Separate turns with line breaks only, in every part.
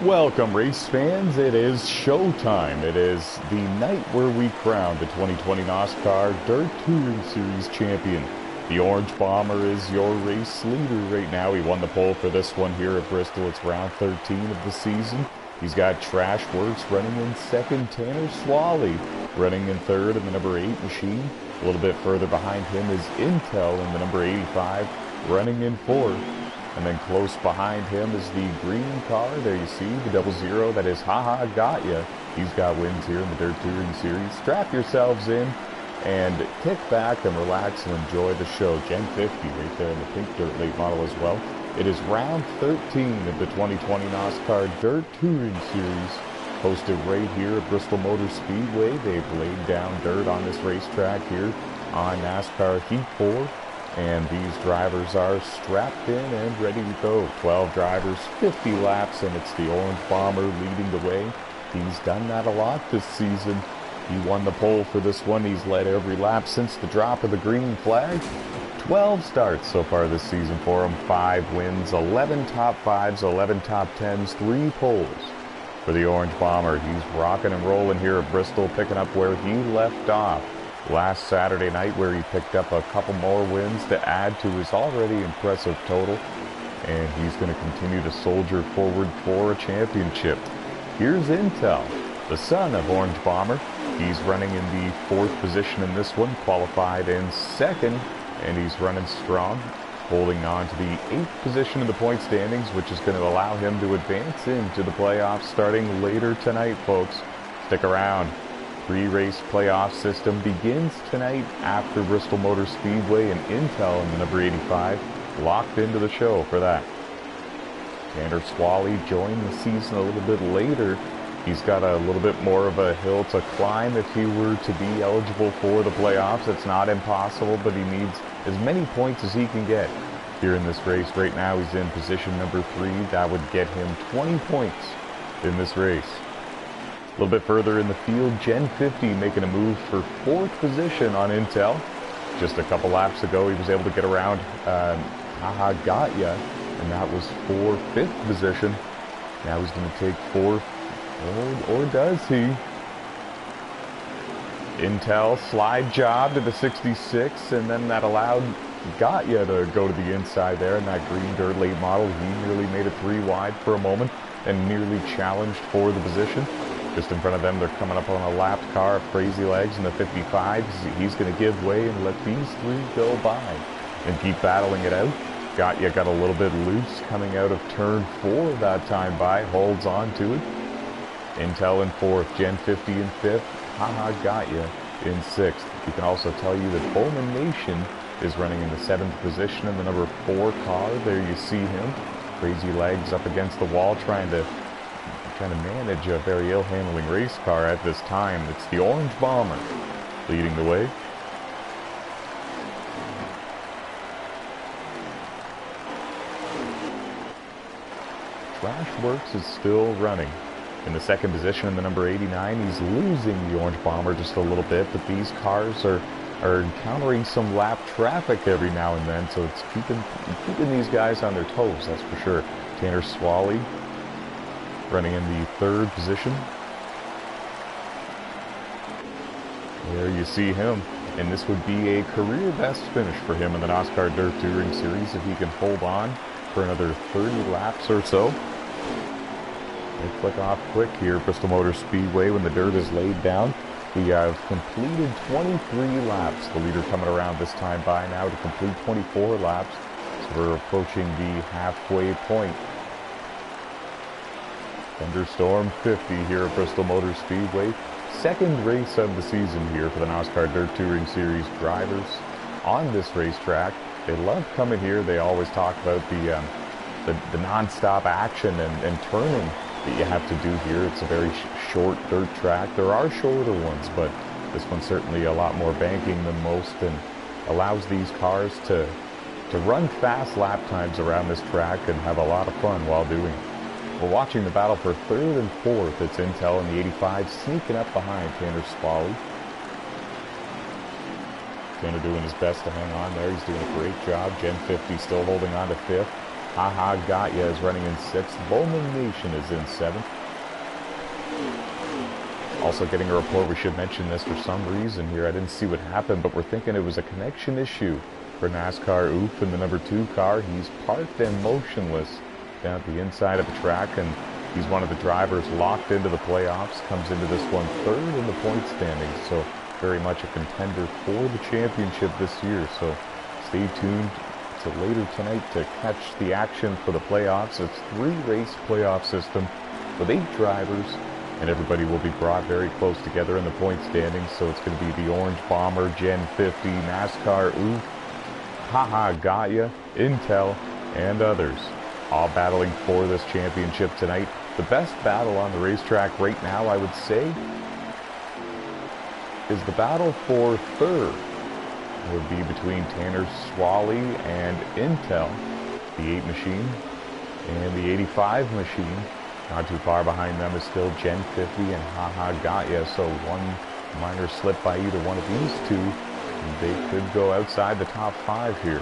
Welcome, race fans. It is showtime. It is the night where we crown the 2020 NOSSCAR Dirt Touring Series champion. The Orange Bomber is your race leader right now. He won the pole for this one here at Bristol. It's round 13 of the season. He's got Trash Works running in second, Tanner Swally running in third in the number 8 machine. A little bit further behind him is Intel in the number 85 running in fourth. And then close behind him is the green car. There you see the 00. That is Haha Got Ya. He's got wins here in the Dirt Touring Series. Strap yourselves in and kick back and relax and enjoy the show. Gen 50 right there in the pink dirt late model as well. It is round 13 of the 2020 NOSSCAR Dirt Touring Series. Hosted right here at Bristol Motor Speedway. They've laid down dirt on this racetrack here on NASCAR Heat 4. And these drivers are strapped in and ready to go. 12 drivers, 50 laps, and it's the Orange Bomber leading the way. He's done that a lot this season. He won the pole for this one. He's led every lap since the drop of the green flag. 12 starts so far this season for him. 5 wins, 11 top 5s, 11 top 10s, 3 poles for the Orange Bomber. He's rocking and rolling here at Bristol, picking up where he left off last Saturday night, where he picked up a couple more wins to add to his already impressive total. And he's going to continue to soldier forward for a championship. Here's Intel, the son of Orange Bomber. He's running in the 4th position in this one, qualified in 2nd, and he's running strong, holding on to the 8th position in the point standings, which is going to allow him to advance into the playoffs starting later tonight, folks. Stick around. 3-race playoff system begins tonight after Bristol Motor Speedway, and Intel in the number 85 locked into the show for that. Tanner Swally joined the season a little bit later. He's got a little bit more of a hill to climb if he were to be eligible for the playoffs. It's not impossible, but he needs as many points as he can get here in this race. Right now he's in position number 3. That would get him 20 points in this race. A little bit further in the field, Gen 50 making a move for 4th position on Intel. Just a couple laps ago, he was able to get around Haha Got Ya, and that was for 5th position. Now he's going to take 4th, or does he? Intel slide job to the 66, and then that allowed Got Ya to go to the inside there in that green dirt late model. He nearly made it 3 wide for a moment and nearly challenged for the position. Just in front of them, they're coming up on a lapped car of Crazy Legs in the 55. He's going to give way and let these 3 go by and keep battling it out. Got a little bit loose coming out of turn 4 that time by. Holds on to it. Intel in 4th, Gen 50 in 5th, Haha Got Ya in 6th. We can also tell you that Bowman Nation is running in the 7th position in the number 4 car. There you see him. Crazy Legs up against the wall trying to manage a very ill-handling race car at this time. It's the Orange Bomber leading the way. Trash Works is still running in the 2nd position in the number 89. He's losing the Orange Bomber just a little bit, but these cars are encountering some lap traffic every now and then, so it's keeping these guys on their toes, that's for sure. Tanner Swally running in the 3rd position. There you see him, and this would be a career best finish for him in the NOSSCAR Dirt Touring Series if he can hold on for another 30 laps or so. They click off quick here at Bristol Motor Speedway when the dirt is laid down. We have completed 23 laps. The leader coming around this time by now to complete 24 laps. So we're approaching the halfway point. Thunderstorm 50 here at Bristol Motor Speedway. 2nd race of the season here for the NOSSCAR Dirt Touring Series drivers on this racetrack. They love coming here. They always talk about the non-stop action and turning that you have to do here. It's a very short dirt track. There are shorter ones, but this one's certainly a lot more banking than most and allows these cars to run fast lap times around this track and have a lot of fun while doing it. We're watching the battle for 3rd and 4th. It's Intel in the 85 sneaking up behind Tanner Swally. Tanner doing his best to hang on there. He's doing a great job. Gen 50 still holding on to 5th. Haha Got Ya is running in 6th. Bowman Nation is in 7th. Also getting a report, we should mention this for some reason here. I didn't see what happened, but we're thinking it was a connection issue for NASCAR Oof in the number 2 car. He's parked and motionless down at the inside of the track, and he's one of the drivers locked into the playoffs. Comes into this one 3rd in the point standings, so very much a contender for the championship this year. So stay tuned to later tonight to catch the action for the playoffs. It's 3-race playoff system with 8 drivers, and everybody will be brought very close together in the point standings. So it's going to be the Orange Bomber, Gen 50, NASCAR Oof, Haha Got Ya, Intel, and others, all battling for this championship tonight. The best battle on the racetrack right now, I would say, is the battle for 3rd. It would be between Tanner Swally and Intel, the 8 machine, and the 85 machine. Not too far behind them is still Gen 50 and Haha Got Ya, so one minor slip by either one of these two, and they could go outside the top 5 here.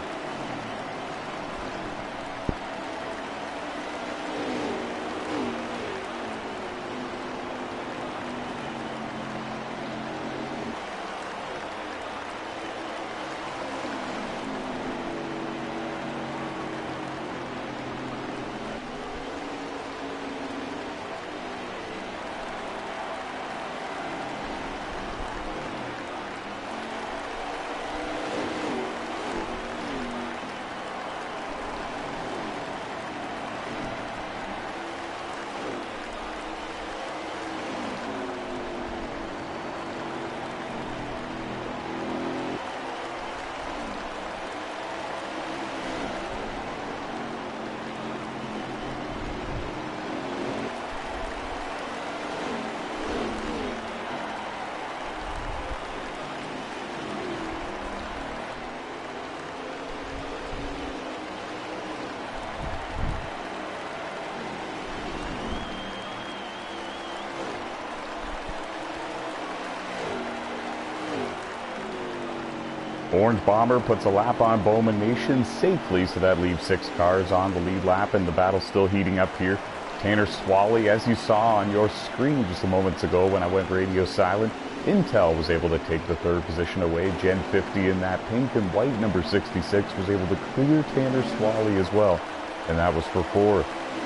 Orange Bomber puts a lap on Bowman Nation safely, so that leaves 6 cars on the lead lap, and the battle's still heating up here. Tanner Swally, as you saw on your screen just a moments ago when I went radio silent, Intel was able to take the 3rd position away. Gen 50 in that pink and white number 66 was able to clear Tanner Swally as well, and that was for 4th.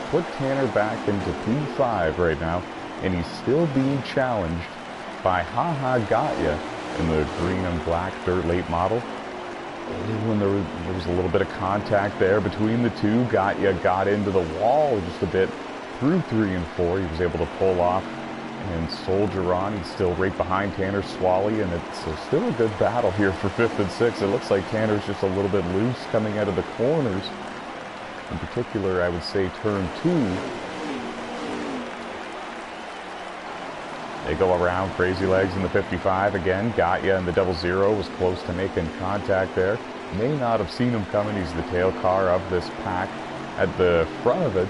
Put Tanner back into P5 right now, and he's still being challenged by Haha Got Ya in the green and black dirt late model. When there was a little bit of contact there between the two. Got Ya got into the wall just a bit through 3 and 4. He was able to pull off and soldier on. He's still right behind Tanner Swally, and it's still a good battle here for 5th and 6th. It looks like Tanner's just a little bit loose coming out of the corners. In particular, I would say turn 2. They go around Crazy Legs in the 55 again. Got Ya in the 00 was close to making contact there. May not have seen him coming. He's the tail car of this pack. At the front of it,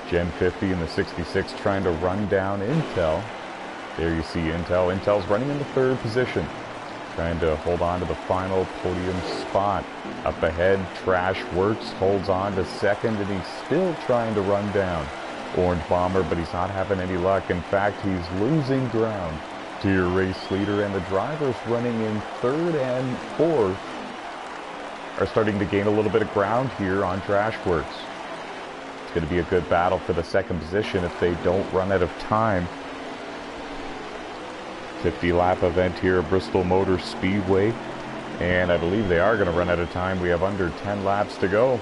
Gen 50 in the 66 trying to run down Intel. There you see Intel. Intel's running in the 3rd position, trying to hold on to the final podium spot. Up ahead, Trash Works holds on to 2nd, and he's still trying to run down Orange Bomber, but he's not having any luck. In fact, he's losing ground to your race leader, and the drivers running in 3rd and 4th are starting to gain a little bit of ground here on Trash Works. It's going to be a good battle for the 2nd position if they don't run out of time. 50-lap event here at Bristol Motor Speedway, and I believe they are going to run out of time. We have under 10 laps to go.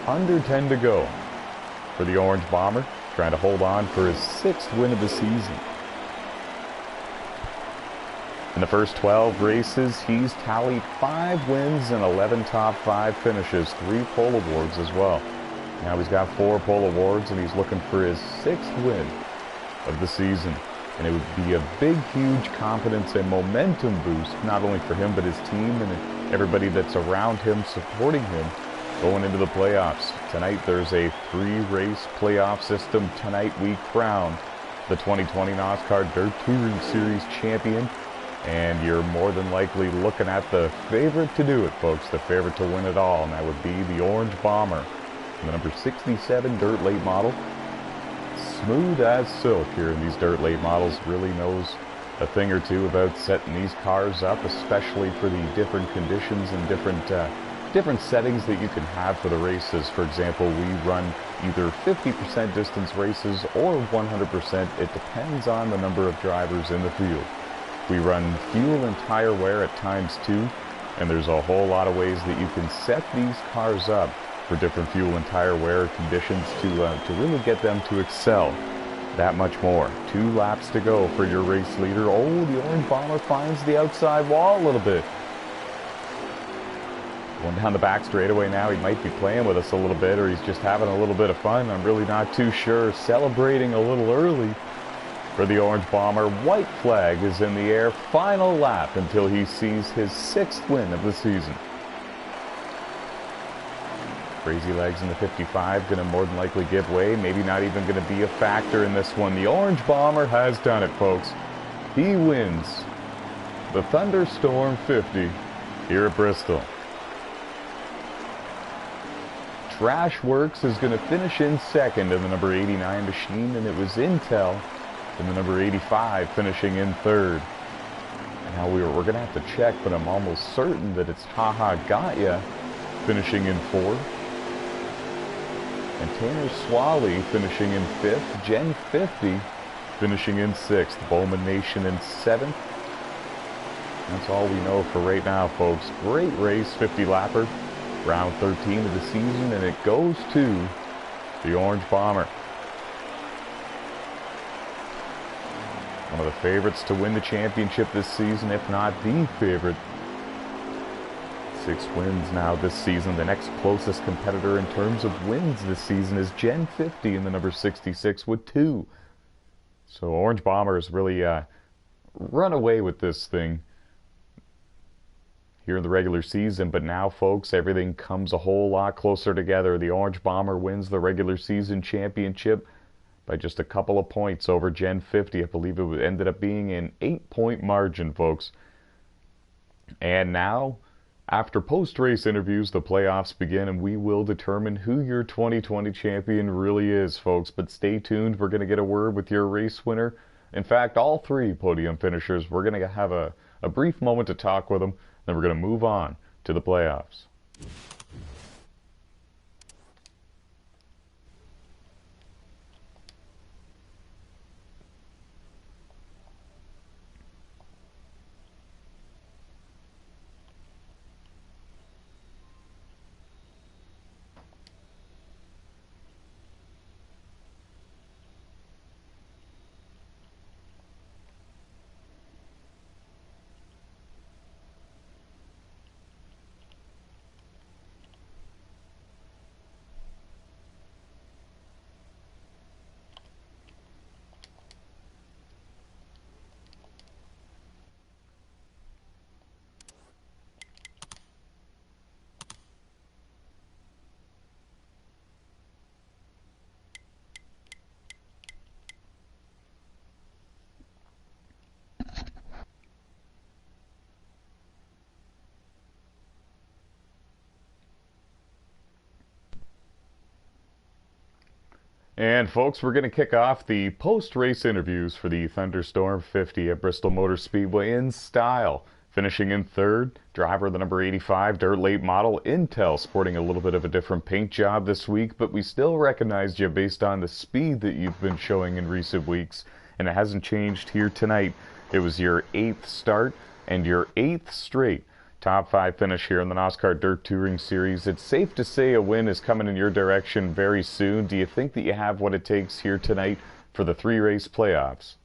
Under 10 to go for the Orange Bomber, trying to hold on for his 6th win of the season. In the first 12 races, he's tallied 5 wins and 11 top 5 finishes, 3 pole awards as well. Now he's got 4 pole awards, and he's looking for his 6th win of the season. And it would be a big, huge confidence and momentum boost, not only for him, but his team and everybody that's around him, supporting him, going into the playoffs. Tonight there's a 3-race playoff system. Tonight we crown the 2020 NOSSCAR Dirt Touring Series champion. And you're more than likely looking at the favorite to do it, folks, the favorite to win it all, and that would be the Orange Bomber, the number 67 dirt late model. Smooth as silk here in these dirt late models, really knows a thing or two about setting these cars up, especially for the different conditions and different settings that you can have for the races. For example, we run either 50% distance races or 100%. It depends on the number of drivers in the field. We run fuel and tire wear at times too, and there's a whole lot of ways that you can set these cars up for different fuel and tire wear conditions to really get them to excel that much more. 2 laps to go for your race leader. Oh, the Orange Bomber finds the outside wall a little bit. Going down the back straightaway now. He might be playing with us a little bit, or he's just having a little bit of fun. I'm really not too sure. Celebrating a little early for the Orange Bomber. White flag is in the air. Final lap until he sees his 6th win of the season. Crazy Legs in the 55 going to more than likely give way. Maybe not even going to be a factor in this one. The Orange Bomber has done it, folks. He wins the Thunderstorm 50 here at Bristol. Trash Works is going to finish in 2nd in the number 89 machine, and it was Intel in the number 85 finishing in 3rd. And now we're going to have to check, but I'm almost certain that it's Haha Got Ya finishing in 4th. And Tanner Swally finishing in 5th. Gen 50 finishing in 6th. Bowman Nation in 7th. That's all we know for right now, folks. Great race, 50-lapper. Round 13 of the season, and it goes to the Orange Bomber. One of the favorites to win the championship this season, if not the favorite. 6 wins now this season. The next closest competitor in terms of wins this season is Gen 50 in the number 66 with 2. So Orange Bombers really run away with this thing here in the regular season, but now, folks, everything comes a whole lot closer together. The Orange Bomber wins the regular season championship by just a couple of points over Gen 50. I believe it ended up being an 8-point margin, folks. And now, after post-race interviews, the playoffs begin, and we will determine who your 2020 champion really is, folks. But stay tuned. We're going to get a word with your race winner. In fact, all 3 podium finishers, we're going to have a brief moment to talk with them. Then we're going to move on to the playoffs. And folks, we're going to kick off the post-race interviews for the Thunderstorm 50 at Bristol Motor Speedway in style. Finishing in 3rd, driver of the number 85 dirt late model, Intel, sporting a little bit of a different paint job this week, but we still recognized you based on the speed that you've been showing in recent weeks, and it hasn't changed here tonight. It was your 8th start and your 8th straight top 5 finish here in the NOSSCAR Dirt Touring Series. It's safe to say a win is coming in your direction very soon. Do you think that you have what it takes here tonight for the 3-race playoffs?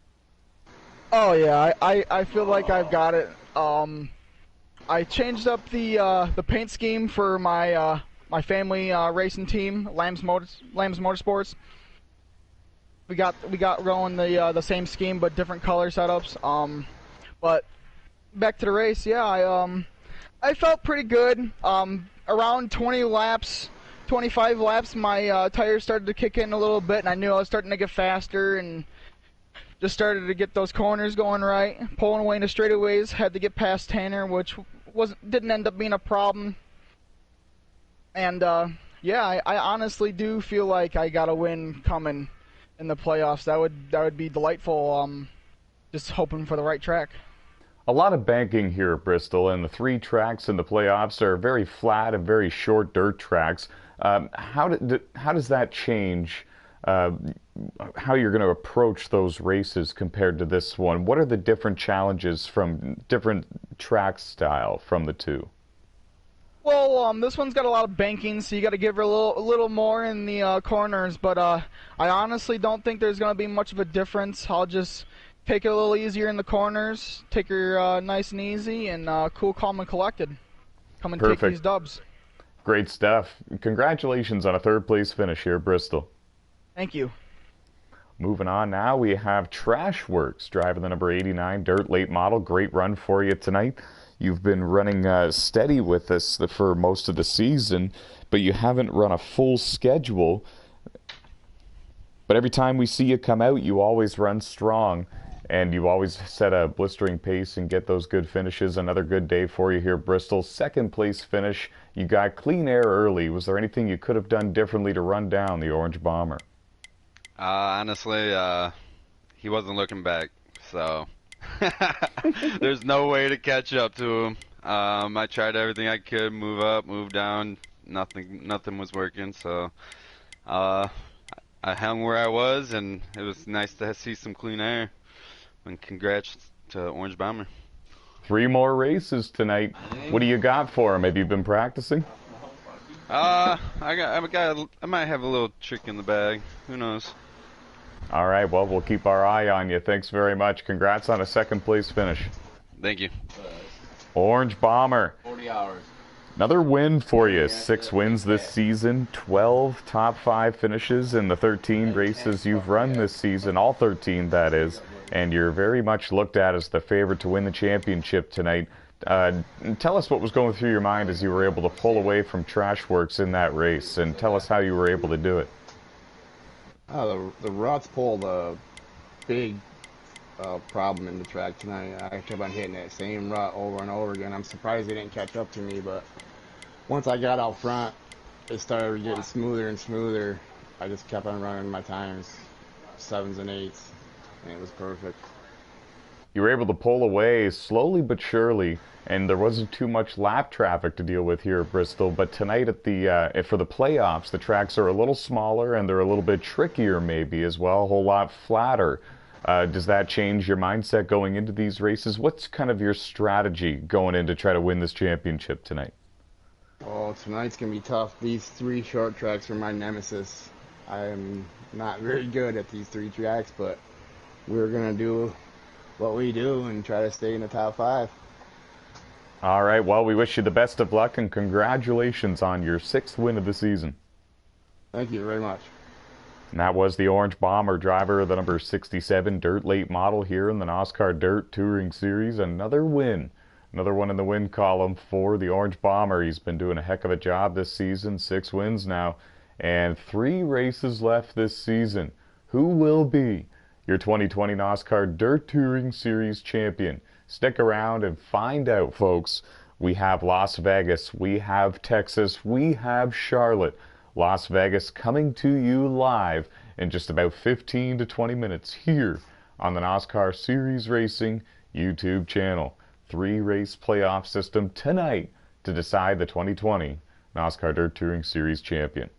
Oh yeah, I feel like I've got it. I changed up the paint scheme for my my family racing team, Lambs Motorsports. We got going the same scheme but different color setups. But back to the race, yeah, I felt pretty good. Around 20 laps, 25 laps, my tires started to kick in a little bit, and I knew I was starting to get faster, and just started to get those corners going right, pulling away into straightaways. Had to get past Tanner, which didn't end up being a problem. And yeah, I honestly do feel like I got a win coming in the playoffs. That would be delightful. Just hoping for the right track.
A lot of banking here at Bristol, and the 3 tracks in the playoffs are very flat and very short dirt tracks. How does that change how you're going to approach those races compared to this one? What are the different challenges from different track style from the 2?
Well, this one's got a lot of banking, so you got to give her a little more in the corners. But I honestly don't think there's going to be much of a difference. I'll just take it a little easier in the corners, take her nice and easy, and cool, calm, and collected. Come and
Perfect.
Take these dubs.
Great stuff. Congratulations on a 3rd place finish here at Bristol.
Thank you.
Moving on now, we have Trashworks driving the number 89 Dirt Late Model. Great run for you tonight. You've been running steady with us for most of the season, but you haven't run a full schedule. But every time we see you come out, you always run strong, and you always set a blistering pace and get those good finishes. Another good day for you here at Bristol. 2nd place finish. You got clean air early. Was there anything you could have done differently to run down the Orange Bomber?
Honestly, he wasn't looking back, so there's no way to catch up to him. I tried everything I could, move up, move down. Nothing was working, so I hung where I was, and it was nice to see some clean air. And congrats to Orange Bomber.
3 more races tonight. What do you got for him? Have you been practicing?
I might have a little trick in the bag. Who knows?
All right, well, we'll keep our eye on you. Thanks very much. Congrats on a 2nd place finish.
Thank you.
Orange Bomber.
40 hours.
Another win for you. 6 wins this season, 12 top 5 finishes in the 13 races you've run this season, all 13 that is, and you're very much looked at as the favorite to win the championship tonight. Tell us what was going through your mind as you were able to pull away from Trashworks in that race, and tell us how you were able to do it.
The ruts pulled a big problem in the track tonight. I kept on hitting that same rut over and over again. I'm surprised they didn't catch up to me, but once I got out front, it started getting smoother and smoother. I just kept on running my times, 7s and 8s, and it was perfect.
You were able to pull away slowly but surely, and there wasn't too much lap traffic to deal with here at Bristol. But tonight at the for the playoffs, the tracks are a little smaller and they're a little bit trickier maybe as well, a whole lot flatter. Does that change your mindset going into these races? What's kind of your strategy going in to try to win this championship tonight?
Oh, tonight's going to be tough. These 3 short tracks are my nemesis. I am not very good at these 3 tracks, but we're going to do what we do and try to stay in the top 5.
All right, well, we wish you the best of luck and congratulations on your 6th win of the season.
Thank you very much.
And that was the Orange Bomber, driver of the number 67 Dirt Late Model here in the NOSSCAR Dirt Touring Series. Another win. Another one in the win column for the Orange Bomber. He's been doing a heck of a job this season. 6 wins now and 3 races left this season. Who will be your 2020 NOSSCAR Dirt Touring Series champion? Stick around and find out, folks. We have Las Vegas, we have Texas, we have Charlotte. Las Vegas coming to you live in just about 15 to 20 minutes here on the NOSSCAR Series Racing YouTube channel. 3-race playoff system tonight to decide the 2020 NOSSCAR Dirt Touring Series champion.